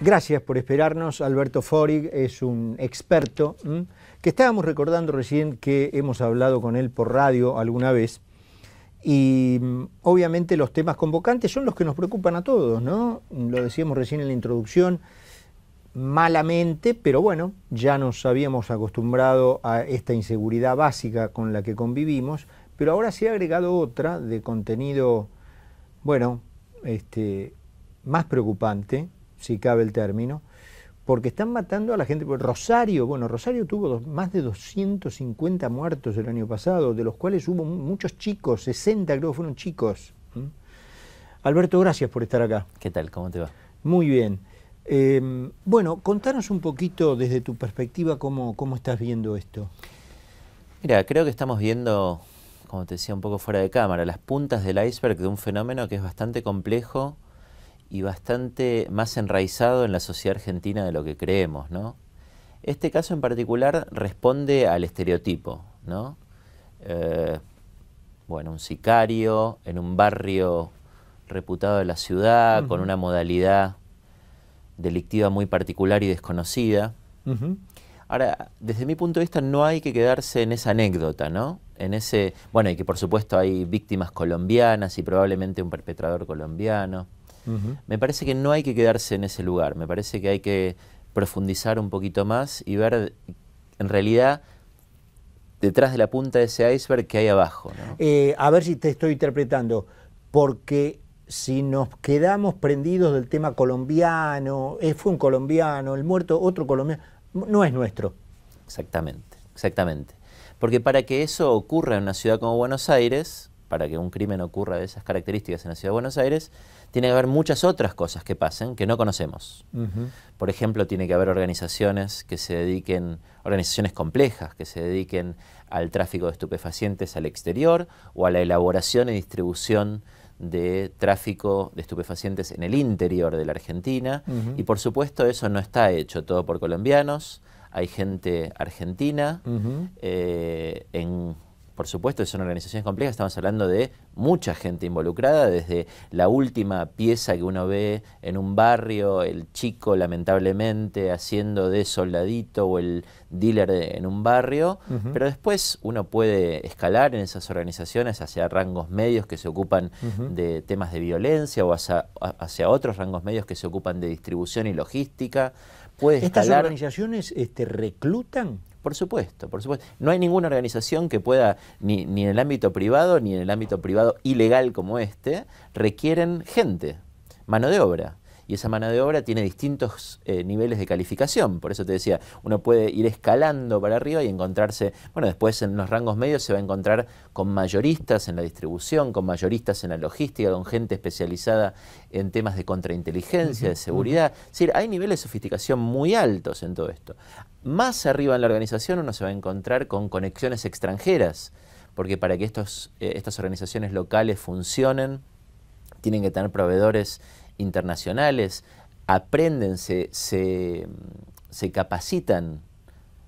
Gracias por esperarnos. Alberto Forig es un experto que estábamos recordando recién que hemos hablado con él por radio alguna vez. Y obviamente los temas convocantes son los que nos preocupan a todos, ¿no? Lo decíamos recién en la introducción, malamente, pero bueno, ya nos habíamos acostumbrado a esta inseguridad básica con la que convivimos, pero ahora se ha agregado otra de contenido, bueno, más preocupante, si cabe el término, porque están matando a la gente. Rosario, bueno, Rosario tuvo más de 250 muertos el año pasado, de los cuales hubo muchos chicos, 60 creo que fueron chicos. Alberto, gracias por estar acá. ¿Qué tal? ¿Cómo te va? Muy bien. Bueno, contanos un poquito desde tu perspectiva cómo estás viendo esto. Mira, creo que estamos viendo, como te decía un poco fuera de cámara, las puntas del iceberg de un fenómeno que es bastante complejo y bastante más enraizado en la sociedad argentina de lo que creemos, ¿no? Este caso en particular responde al estereotipo, ¿no? Bueno, un sicario en un barrio reputado de la ciudad, con una modalidad delictiva muy particular y desconocida. Ahora, desde mi punto de vista, no hay que quedarse en esa anécdota, ¿no? En ese, bueno, y que por supuesto hay víctimas colombianas y probablemente un perpetrador colombiano. Me parece que no hay que quedarse en ese lugar, me parece que hay que profundizar un poquito más y ver en realidad detrás de la punta de ese iceberg que hay abajo, ¿no? A ver si te estoy interpretando, porque si nos quedamos prendidos del tema colombiano, fue un colombiano, el muerto otro colombiano, no es nuestro. Exactamente, exactamente. Porque para que eso ocurra en una ciudad como Buenos Aires, para que un crimen ocurra de esas características en la ciudad de Buenos Aires, tiene que haber muchas otras cosas que pasen que no conocemos. Por ejemplo, tiene que haber organizaciones que se dediquen, organizaciones complejas, que se dediquen al tráfico de estupefacientes al exterior o a la elaboración y distribución de tráfico de estupefacientes en el interior de la Argentina. Y por supuesto eso no está hecho todo por colombianos, hay gente argentina, por supuesto son organizaciones complejas, estamos hablando de mucha gente involucrada, desde la última pieza que uno ve en un barrio, el chico lamentablemente haciendo de soldadito o el dealer en un barrio, pero después uno puede escalar en esas organizaciones hacia rangos medios que se ocupan de temas de violencia o hacia otros rangos medios que se ocupan de distribución y logística. ¿Estas organizaciones reclutan? Por supuesto, por supuesto. No hay ninguna organización que pueda, ni en el ámbito privado, ni en el ámbito privado ilegal como requieren gente, mano de obra. Y esa mano de obra tiene distintos niveles de calificación. Por eso te decía, uno puede ir escalando para arriba y encontrarse, bueno, después en los rangos medios se va a encontrar con mayoristas en la distribución, con mayoristas en la logística, con gente especializada en temas de contrainteligencia, de seguridad. Es decir, hay niveles de sofisticación muy altos en todo esto. Más arriba en la organización uno se va a encontrar con conexiones extranjeras, porque para que estas organizaciones locales funcionen, tienen que tener proveedores internacionales, aprenden, se capacitan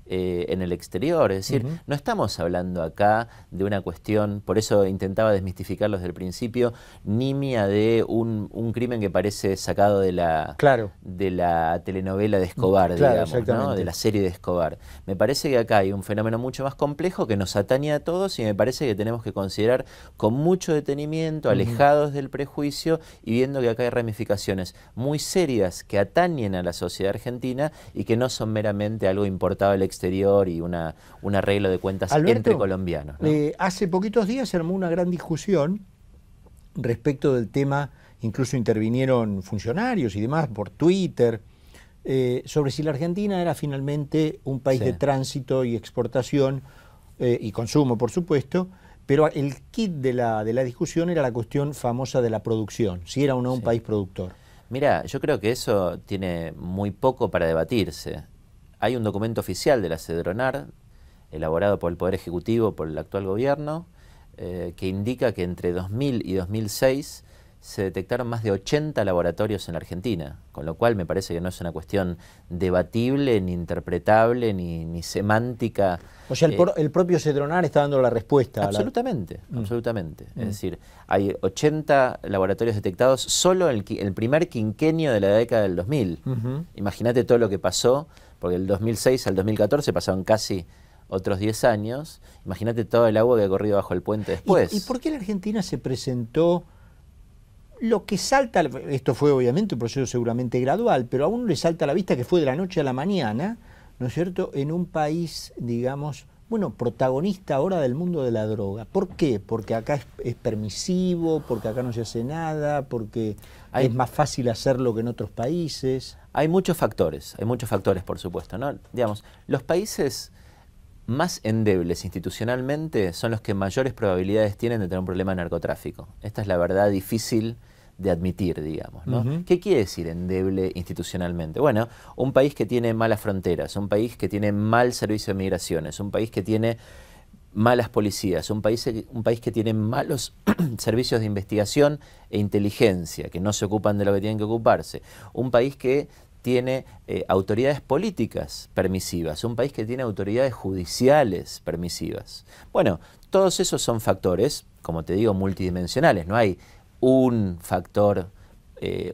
en el exterior. Es decir, no estamos hablando acá de una cuestión, por eso intentaba desmistificarlo desde el principio, nimia de un crimen que parece sacado de la telenovela de Escobar, digamos, ¿no? De la serie de Escobar. Me parece que acá hay un fenómeno mucho más complejo que nos atañe a todos y me parece que tenemos que considerar con mucho detenimiento, alejados del prejuicio y viendo que acá hay ramificaciones muy serias que atañen a la sociedad argentina y que no son meramente algo importado del exterior y un arreglo de cuentas, Alberto, entre colombianos, ¿no? Hace poquitos días se armó una gran discusión respecto del tema, incluso intervinieron funcionarios y demás por Twitter, sobre si la Argentina era finalmente un país de tránsito y exportación y consumo, por supuesto, pero el kit de la discusión era la cuestión famosa de la producción, si era o no un país productor. Mira, yo creo que eso tiene muy poco para debatirse. Hay un documento oficial de la Cedronar, elaborado por el Poder Ejecutivo, por el actual gobierno, que indica que entre 2000 y 2006 se detectaron más de 80 laboratorios en la Argentina, con lo cual me parece que no es una cuestión debatible, ni interpretable, ni semántica. O sea, el propio Cedronar está dando la respuesta. Absolutamente, absolutamente. Es decir, hay 80 laboratorios detectados solo en el primer quinquenio de la década del 2000. Imagínate todo lo que pasó, porque del 2006 al 2014 pasaron casi otros 10 años. Imagínate todo el agua que ha corrido bajo el puente después. ¿Y por qué la Argentina se presentó? Lo que salta, esto fue obviamente un proceso seguramente gradual, pero a uno le salta a la vista que fue de la noche a la mañana, ¿no es cierto?, en un país, digamos, bueno, protagonista ahora del mundo de la droga. ¿Por qué? Porque acá es permisivo, porque acá no se hace nada, porque es más fácil hacerlo que en otros países. Hay muchos factores, por supuesto, ¿no? Digamos, los países más endebles institucionalmente son los que mayores probabilidades tienen de tener un problema de narcotráfico. Esta es la verdad difícil de admitir, digamos, ¿no? ¿Qué quiere decir endeble institucionalmente? Bueno, un país que tiene malas fronteras, un país que tiene mal servicio de migraciones, un país que tiene malas policías, un país que tiene malos servicios de investigación e inteligencia, que no se ocupan de lo que tienen que ocuparse, un país que tiene autoridades políticas permisivas, un país que tiene autoridades judiciales permisivas. Bueno, todos esos son factores, como te digo, multidimensionales. No hay un factor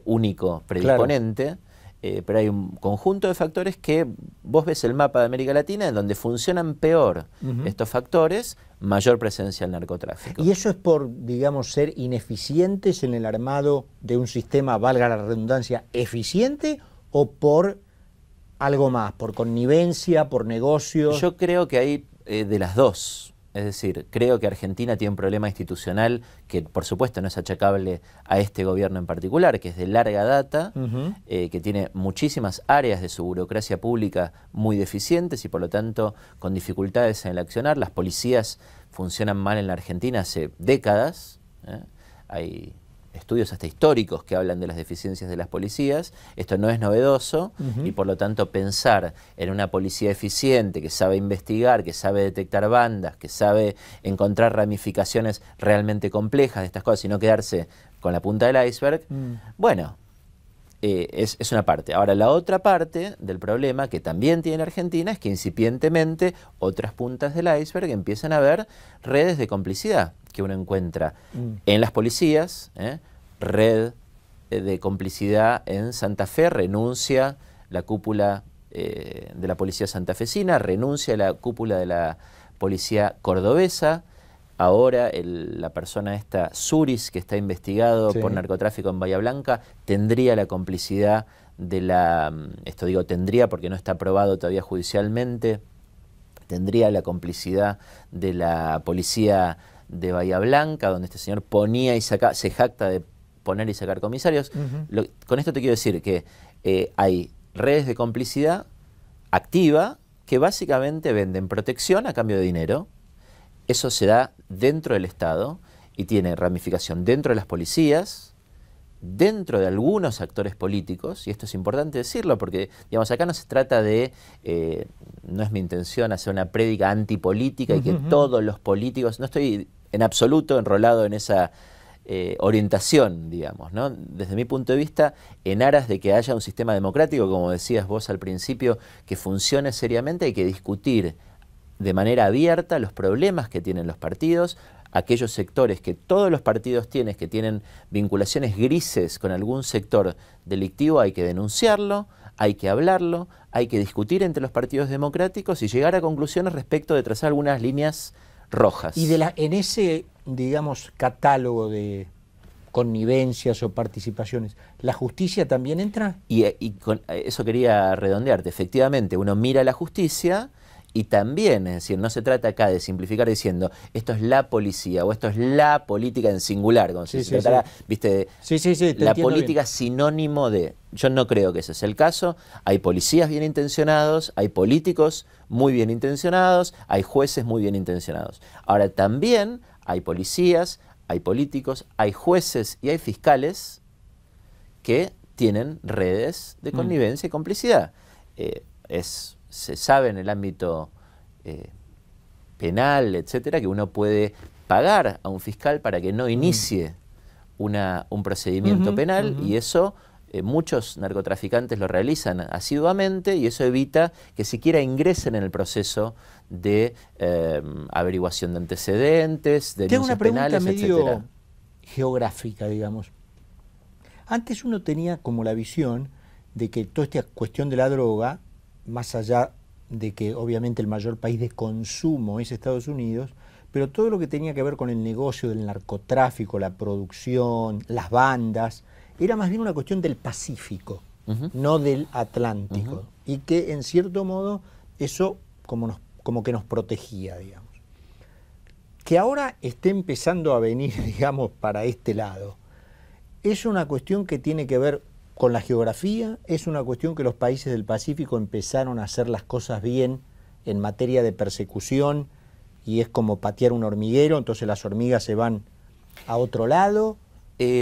único predisponente, claro. Pero hay un conjunto de factores que vos ves el mapa de América Latina en donde funcionan peor estos factores, mayor presencia del narcotráfico. ¿Y eso es por, digamos, ser ineficientes en el armado de un sistema, valga la redundancia, eficiente, o por algo más, por connivencia, por negocios? Yo creo que hay de las dos. Es decir, creo que Argentina tiene un problema institucional que por supuesto no es achacable a este gobierno en particular, que es de larga data, que tiene muchísimas áreas de su burocracia pública muy deficientes y por lo tanto con dificultades en el accionar. Las policías funcionan mal en la Argentina hace décadas. Hay estudios hasta históricos que hablan de las deficiencias de las policías. Esto no es novedoso y por lo tanto pensar en una policía eficiente que sabe investigar, que sabe detectar bandas, que sabe encontrar ramificaciones realmente complejas de estas cosas y no quedarse con la punta del iceberg, bueno, es una parte. Ahora, la otra parte del problema que también tiene la Argentina es que incipientemente otras puntas del iceberg empiezan a haber redes de complicidad que uno encuentra en las policías, red de complicidad en Santa Fe, renuncia la cúpula de la policía santafesina, renuncia la cúpula de la policía cordobesa. Ahora la persona esta, Suris, que está investigado por narcotráfico en Bahía Blanca, tendría la complicidad de la, esto digo tendría porque no está aprobado todavía judicialmente, tendría la complicidad de la policía de Bahía Blanca, donde este señor ponía y saca, se jacta de poner y sacar comisarios. Con esto te quiero decir que hay redes de complicidad activa que básicamente venden protección a cambio de dinero. Eso se da dentro del Estado y tiene ramificación dentro de las policías, dentro de algunos actores políticos, y esto es importante decirlo porque, digamos, acá no se trata de, no es mi intención hacer una prédica antipolítica y que todos los políticos, no estoy en absoluto enrolado en esa orientación, digamos, ¿no? Desde mi punto de vista, en aras de que haya un sistema democrático, como decías vos al principio, que funcione seriamente, hay que discutir de manera abierta los problemas que tienen los partidos, aquellos sectores que todos los partidos tienen, que tienen vinculaciones grises con algún sector delictivo, hay que denunciarlo, hay que hablarlo, hay que discutir entre los partidos democráticos y llegar a conclusiones respecto de trazar algunas líneas rojas. Y en ese, digamos, catálogo de connivencias o participaciones, ¿la justicia también entra? Y con eso quería redondearte. Efectivamente, uno mira la justicia y también, es decir, no se trata acá de simplificar diciendo esto es la policía o esto es la política en singular, como si se tratara, viste, la política sinónimo de. Yo no creo que ese es el caso. Hay policías bien intencionados, hay políticos muy bien intencionados, hay jueces muy bien intencionados. Ahora también hay policías, hay políticos, hay jueces y hay fiscales que tienen redes de connivencia y complicidad. Se sabe en el ámbito penal, etcétera, que uno puede pagar a un fiscal para que no inicie un procedimiento penal y eso muchos narcotraficantes lo realizan asiduamente y eso evita que siquiera ingresen en el proceso de averiguación de antecedentes, de denuncias penales, tengo una pregunta etcétera. medio geográfica, digamos. Antes uno tenía como la visión de que toda esta cuestión de la droga, más allá de que obviamente el mayor país de consumo es Estados Unidos, pero todo lo que tenía que ver con el negocio del narcotráfico, la producción, las bandas, era más bien una cuestión del Pacífico, no del Atlántico, y que en cierto modo eso como que nos protegía, digamos. Que ahora esté empezando a venir, digamos, para este lado, es una cuestión que tiene que ver con la geografía, es una cuestión que los países del Pacífico empezaron a hacer las cosas bien en materia de persecución y es como patear un hormiguero, entonces las hormigas se van a otro lado.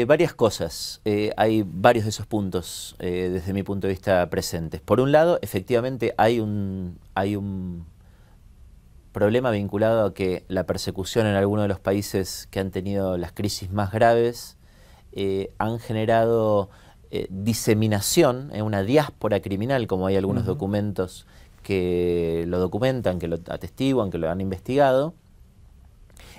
Varias cosas, hay varios de esos puntos desde mi punto de vista presentes. Por un lado, efectivamente hay un problema vinculado a que la persecución en algunos de los países que han tenido las crisis más graves han generado diseminación, una diáspora criminal, como hay algunos documentos que lo documentan, que lo atestiguan, que lo han investigado.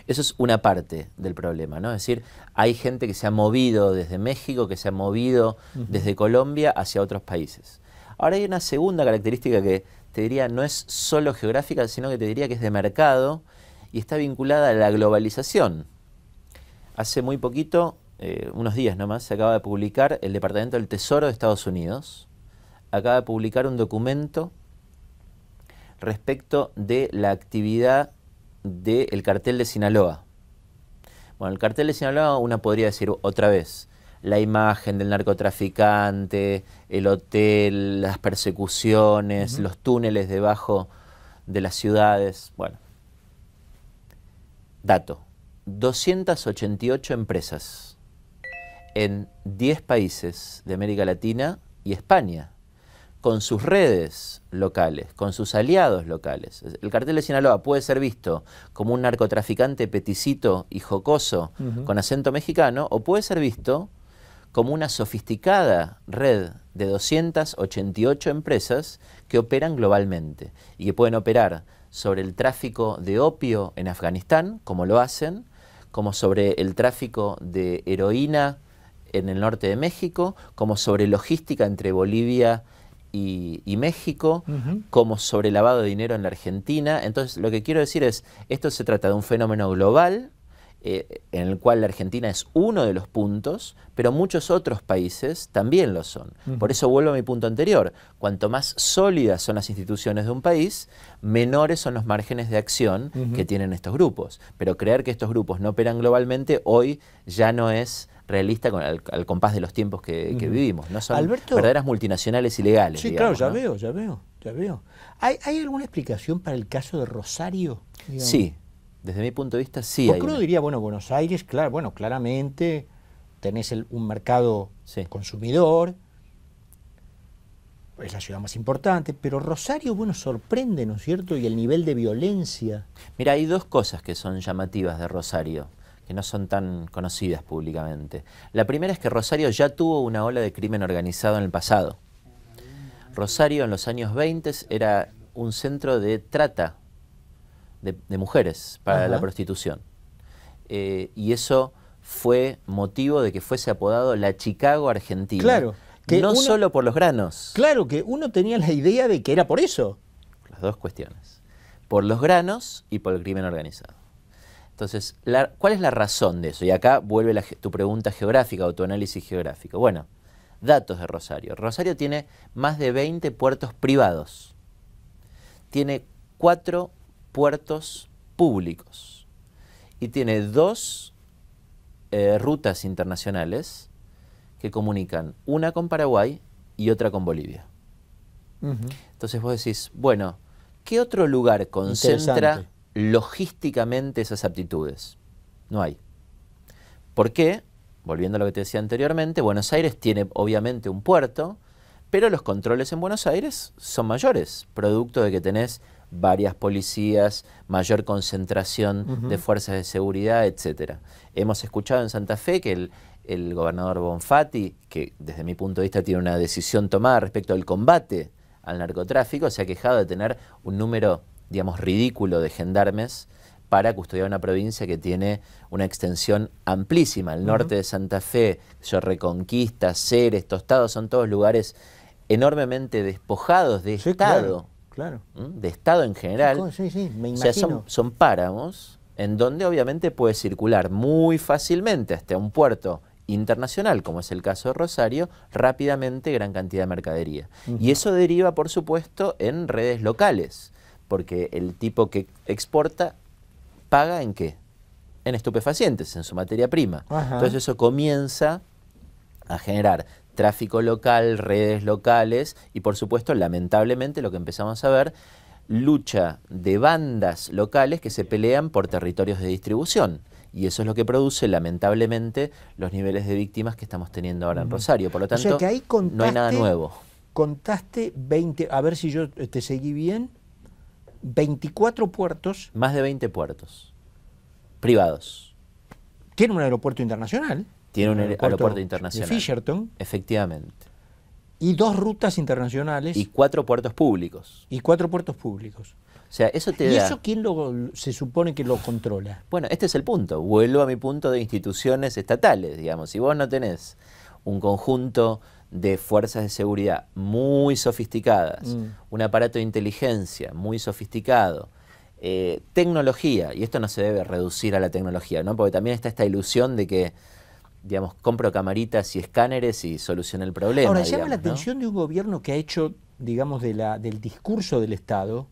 Eso es una parte del problema, ¿no? Es decir, hay gente que se ha movido desde México, que se ha movido desde Colombia hacia otros países. Ahora hay una segunda característica que te diría no es solo geográfica, sino que te diría que es de mercado y está vinculada a la globalización. Hace muy poquito, unos días nomás, se acaba de publicar el Departamento del Tesoro de Estados Unidos, acaba de publicar un documento respecto de la actividad del cartel de Sinaloa. Bueno, el cartel de Sinaloa, una podría decir otra vez, la imagen del narcotraficante, el hotel, las persecuciones, los túneles debajo de las ciudades. Bueno, dato, 288 empresas en 10 países de América Latina y España, con sus redes locales, con sus aliados locales. El cartel de Sinaloa puede ser visto como un narcotraficante peticito y jocoso con acento mexicano, o puede ser visto como una sofisticada red de 288 empresas que operan globalmente y que pueden operar sobre el tráfico de opio en Afganistán, como lo hacen, como sobre el tráfico de heroína en el norte de México, como sobre logística entre Bolivia y México, como sobre lavado de dinero en la Argentina. Entonces, lo que quiero decir es, esto se trata de un fenómeno global, en el cual la Argentina es uno de los puntos, pero muchos otros países también lo son. Por eso vuelvo a mi punto anterior. Cuanto más sólidas son las instituciones de un país, menores son los márgenes de acción que tienen estos grupos. Pero creer que estos grupos no operan globalmente hoy ya no es realista al compás de los tiempos que vivimos. No son Alberto, verdaderas multinacionales ilegales. Sí, digamos, claro, ¿no? ya veo. ¿Hay alguna explicación para el caso de Rosario? Digamos? Sí, desde mi punto de vista sí. Porque uno diría, bueno, Buenos Aires, claro, bueno, claramente tenés un mercado consumidor, es la ciudad más importante, pero Rosario, bueno, sorprende, ¿no es cierto? Y el nivel de violencia. Mira, hay dos cosas que son llamativas de Rosario, que no son tan conocidas públicamente. La primera es que Rosario ya tuvo una ola de crimen organizado en el pasado. Rosario en los años 20 era un centro de trata de mujeres para la prostitución. Y eso fue motivo de que fuese apodado la Chicago Argentina. Claro. Que no solo por los granos. Claro, que uno tenía la idea de que era por eso. Las dos cuestiones. Por los granos y por el crimen organizado. Entonces, ¿cuál es la razón de eso? Y acá vuelve tu pregunta geográfica o tu análisis geográfico. Bueno, datos de Rosario. Rosario tiene más de 20 puertos privados. Tiene 4 puertos públicos. Y tiene 2 rutas internacionales que comunican, una con Paraguay y otra con Bolivia. Entonces vos decís, bueno, ¿qué otro lugar concentra logísticamente esas aptitudes? No hay. ¿Por qué? Volviendo a lo que te decía anteriormente, Buenos Aires tiene obviamente un puerto, pero los controles en Buenos Aires son mayores, producto de que tenés varias policías, mayor concentración de fuerzas de seguridad, etc. Hemos escuchado en Santa Fe que el gobernador Bonfatti, que desde mi punto de vista tiene una decisión tomada respecto al combate al narcotráfico, se ha quejado de tener un número, digamos, ridículo de gendarmes para custodiar una provincia que tiene una extensión amplísima. El norte de Santa Fe, Reconquista, Ceres, Tostado, son todos lugares enormemente despojados de Estado. Claro. De Estado en general. Sí, me imagino. O sea, son páramos en donde obviamente puede circular muy fácilmente hasta un puerto internacional, como es el caso de Rosario, rápidamente gran cantidad de mercadería. Y eso deriva, por supuesto, en redes locales, porque el tipo que exporta paga ¿en qué? En estupefacientes, en su materia prima. Entonces eso comienza a generar tráfico local, redes locales y, por supuesto, lamentablemente, lo que empezamos a ver, lucha de bandas locales que se pelean por territorios de distribución. Y eso es lo que produce, lamentablemente, los niveles de víctimas que estamos teniendo ahora en Rosario. Por lo tanto, o sea que ahí no hay nada nuevo. Contaste 20, a ver si yo te seguí bien, 24 puertos. Más de 20 puertos privados. Tiene un aeropuerto internacional. Tiene un aeropuerto internacional. De Fisherton. Efectivamente. Y 2 rutas internacionales. Y 4 puertos públicos. Y 4 puertos públicos. O sea, eso te ¿Y da... eso quién se supone que lo controla? Bueno, este es el punto. Vuelvo a mi punto de instituciones estatales, digamos. Si vos no tenés un conjunto de fuerzas de seguridad muy sofisticadas, un aparato de inteligencia muy sofisticado, tecnología, y esto no se debe reducir a la tecnología, ¿no? Porque también está esta ilusión de que, digamos, compro camaritas y escáneres y soluciono el problema. Ahora, digamos, llama la atención de un gobierno que ha hecho, digamos, del discurso del Estado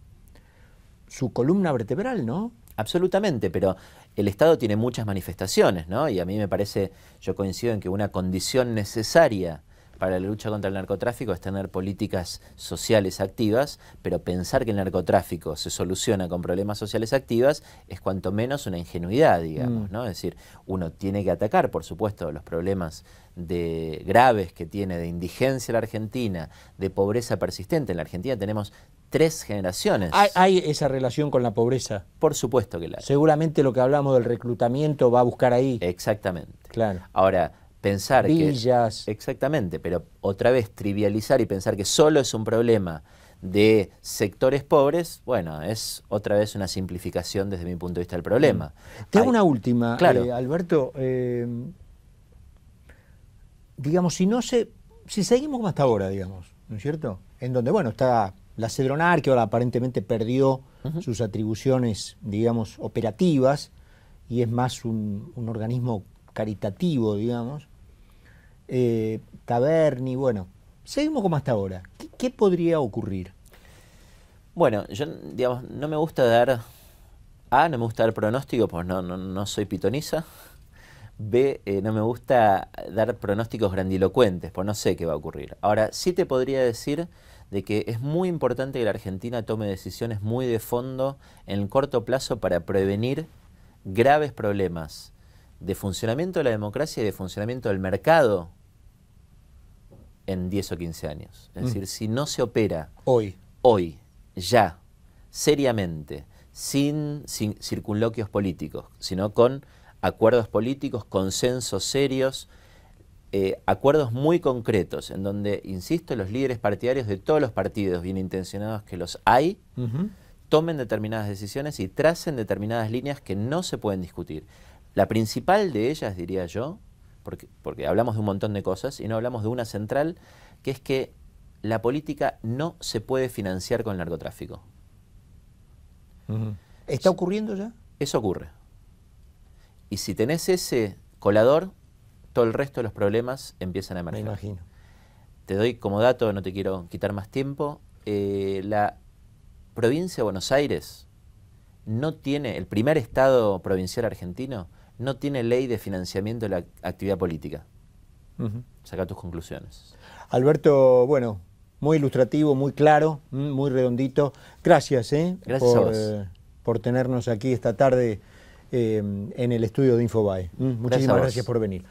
su columna vertebral, ¿no? Absolutamente, pero el Estado tiene muchas manifestaciones, ¿no? Y a mí me parece, yo coincido en que una condición necesaria para la lucha contra el narcotráfico es tener políticas sociales activas, pero pensar que el narcotráfico se soluciona con problemas sociales activas es cuanto menos una ingenuidad, digamos, ¿no? Es decir, uno tiene que atacar, por supuesto, los problemas graves que tiene de indigencia la Argentina, de pobreza persistente. En la Argentina tenemos 3 generaciones. ¿Hay esa relación con la pobreza? Por supuesto que la hay. Seguramente lo que hablamos del reclutamiento va a buscar ahí. Exactamente. Claro. Ahora, pensar villas. que... Exactamente, pero otra vez trivializar y pensar que solo es un problema de sectores pobres, bueno, es otra vez una simplificación desde mi punto de vista del problema. Te hago una última, claro. Alberto. Digamos, si seguimos como hasta ahora, digamos, ¿no es cierto? En donde, bueno, está la Cedronar, que ahora aparentemente perdió sus atribuciones, digamos, operativas, y es más un organismo caritativo, digamos. Taberni, bueno, seguimos como hasta ahora. ¿Qué podría ocurrir? Bueno, yo, digamos, no me gusta dar... A, no me gusta dar pronóstico, pues no soy pitoniza. B, no me gusta dar pronósticos grandilocuentes, pues no sé qué va a ocurrir. Ahora, sí te podría decir de que es muy importante que la Argentina tome decisiones muy de fondo en el corto plazo para prevenir graves problemas de funcionamiento de la democracia y de funcionamiento del mercado en 10 o 15 años. Es decir, si no se opera hoy, ya, seriamente, sin circunloquios políticos, sino con acuerdos políticos, consensos serios, acuerdos muy concretos, en donde, insisto, los líderes partidarios de todos los partidos bien intencionados que los hay, tomen determinadas decisiones y tracen determinadas líneas que no se pueden discutir. La principal de ellas, diría yo, porque hablamos de un montón de cosas y no hablamos de una central, que es que la política no se puede financiar con el narcotráfico. ¿Está ocurriendo ya? Eso ocurre. Y si tenés ese colador, todo el resto de los problemas empiezan a emerger. Me imagino. Te doy como dato, no te quiero quitar más tiempo, la provincia de Buenos Aires no tiene, el primer estado provincial argentino, no tiene ley de financiamiento de la actividad política. Saca tus conclusiones. Alberto, bueno, muy ilustrativo, muy claro, muy redondito. Gracias, Gracias a vos. Por tenernos aquí esta tarde en el estudio de Infobae. Muchísimas gracias por venir.